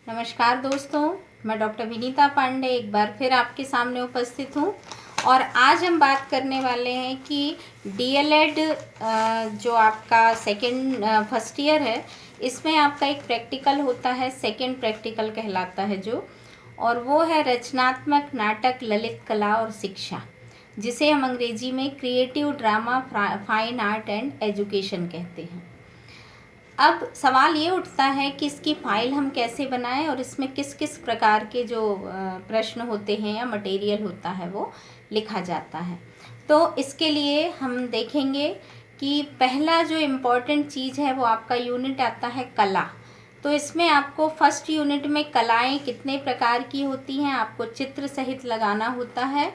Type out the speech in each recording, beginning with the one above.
नमस्कार दोस्तों, मैं डॉक्टर विनीता पांडे एक बार फिर आपके सामने उपस्थित हूँ। और आज हम बात करने वाले हैं कि डीएलएड जो आपका फर्स्ट ईयर है, इसमें आपका एक प्रैक्टिकल होता है, सेकंड प्रैक्टिकल कहलाता है जो, और वो है रचनात्मक नाटक, ललित कला और शिक्षा, जिसे हम अंग्रेजी में creative drama, fine art and education कहते हैं। अब सवाल ये उठता है कि इसकी फ़ाइल हम कैसे बनाएं और इसमें किस किस प्रकार के जो प्रश्न होते हैं या मटेरियल होता है वो लिखा जाता है। तो इसके लिए हम देखेंगे कि पहला जो इम्पोर्टेंट चीज़ है वो आपका यूनिट आता है कला। तो इसमें आपको फर्स्ट यूनिट में कलाएं कितने प्रकार की होती हैं आपको चित्र सहित लगाना होता है।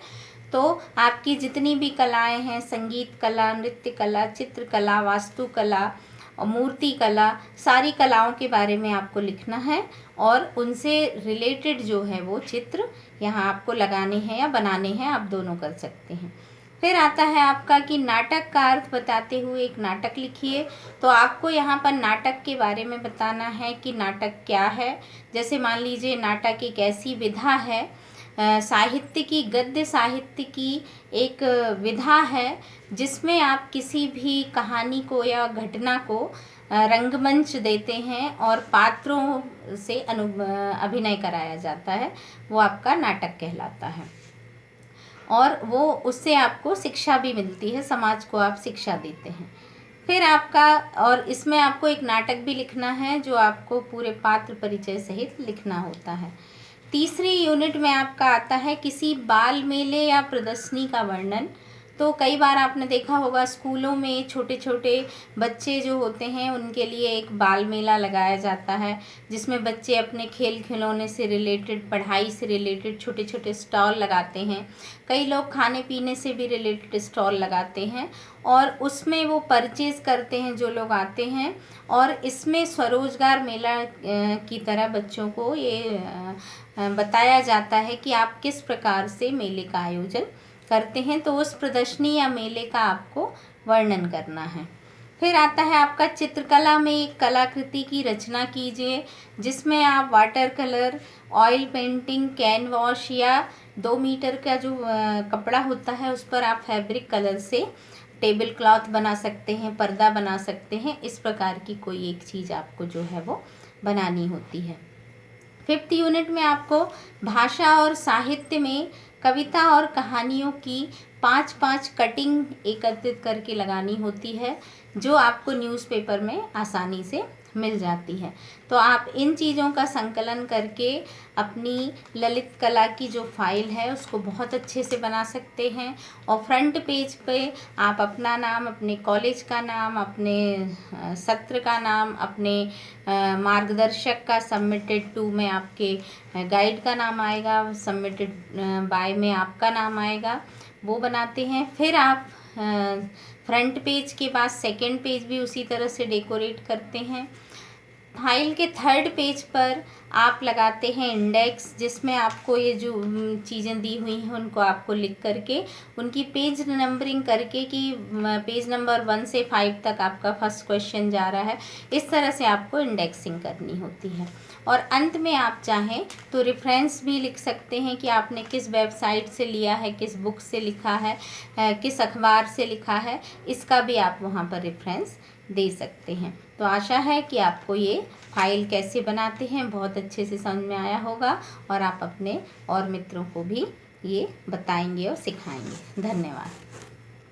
तो आपकी जितनी भी कलाएं हैं, संगीत कला, नृत्य कला, चित्रकला, वास्तुकला और मूर्ति कला, सारी कलाओं के बारे में आपको लिखना है और उनसे रिलेटेड जो है वो चित्र यहाँ आपको लगाने हैं या बनाने हैं, आप दोनों कर सकते हैं। फिर आता है आपका कि नाटक का अर्थ बताते हुए एक नाटक लिखिए। तो आपको यहाँ पर नाटक के बारे में बताना है कि नाटक क्या है। जैसे मान लीजिए नाटक एक ऐसी विधा है, साहित्य की, गद्य साहित्य की एक विधा है जिसमें आप किसी भी कहानी को या घटना को रंगमंच देते हैं और पात्रों से अभिनय कराया जाता है, वो आपका नाटक कहलाता है। और वो उससे आपको शिक्षा भी मिलती है, समाज को आप शिक्षा देते हैं। फिर आपका, और इसमें आपको एक नाटक भी लिखना है जो आपको पूरे पात्र परिचय सहित लिखना होता है। तीसरी यूनिट में आपका आता है किसी बाल मेले या प्रदर्शनी का वर्णन। तो कई बार आपने देखा होगा स्कूलों में छोटे छोटे बच्चे जो होते हैं उनके लिए एक बाल मेला लगाया जाता है, जिसमें बच्चे अपने खेल खिलौने से रिलेटेड, पढ़ाई से रिलेटेड छोटे छोटे स्टॉल लगाते हैं। कई लोग खाने पीने से भी रिलेटेड स्टॉल लगाते हैं और उसमें वो परचेज़ करते हैं जो लोग आते हैं। और इसमें स्वरोजगार मेला की तरह बच्चों को ये बताया जाता है कि आप किस प्रकार से मेले का आयोजन करते हैं। तो उस प्रदर्शनी या मेले का आपको वर्णन करना है। फिर आता है आपका चित्रकला में एक कलाकृति की रचना कीजिए, जिसमें आप वाटर कलर, ऑयल पेंटिंग, कैनवाश या 2 मीटर का जो कपड़ा होता है उस पर आप फैब्रिक कलर से टेबल क्लॉथ बना सकते हैं, पर्दा बना सकते हैं। इस प्रकार की कोई एक चीज़ आपको जो है वो बनानी होती है। फिफ्थ यूनिट में आपको भाषा और साहित्य में कविता और कहानियों की 5-5 कटिंग एकत्रित करके लगानी होती है, जो आपको न्यूज़पेपर में आसानी से मिल जाती है। तो आप इन चीज़ों का संकलन करके अपनी ललित कला की जो फाइल है उसको बहुत अच्छे से बना सकते हैं। और फ्रंट पेज पे आप अपना नाम, अपने कॉलेज का नाम, अपने सत्र का नाम, अपने मार्गदर्शक का, सबमिटेड टू में आपके गाइड का नाम आएगा, सबमिटेड बाय में आपका नाम आएगा, वो बनाते हैं। फिर आप फ्रंट पेज के बाद सेकंड पेज भी उसी तरह से डेकोरेट करते हैं। फाइल के थर्ड पेज पर आप लगाते हैं इंडेक्स, जिसमें आपको ये जो चीज़ें दी हुई हैं उनको आपको लिख करके उनकी पेज नंबरिंग करके कि पेज नंबर 1 से 5 तक आपका फर्स्ट क्वेश्चन जा रहा है, इस तरह से आपको इंडेक्सिंग करनी होती है। और अंत में आप चाहें तो रेफरेंस भी लिख सकते हैं कि आपने किस वेबसाइट से लिया है, किस बुक से लिखा है, किस अखबार से लिखा है, इसका भी आप वहाँ पर रेफरेंस दे सकते हैं। तो आशा है कि आपको ये फाइल कैसे बनाते हैं बहुत अच्छे से समझ में आया होगा और आप अपने और मित्रों को भी ये बताएंगे और सिखाएंगे। धन्यवाद।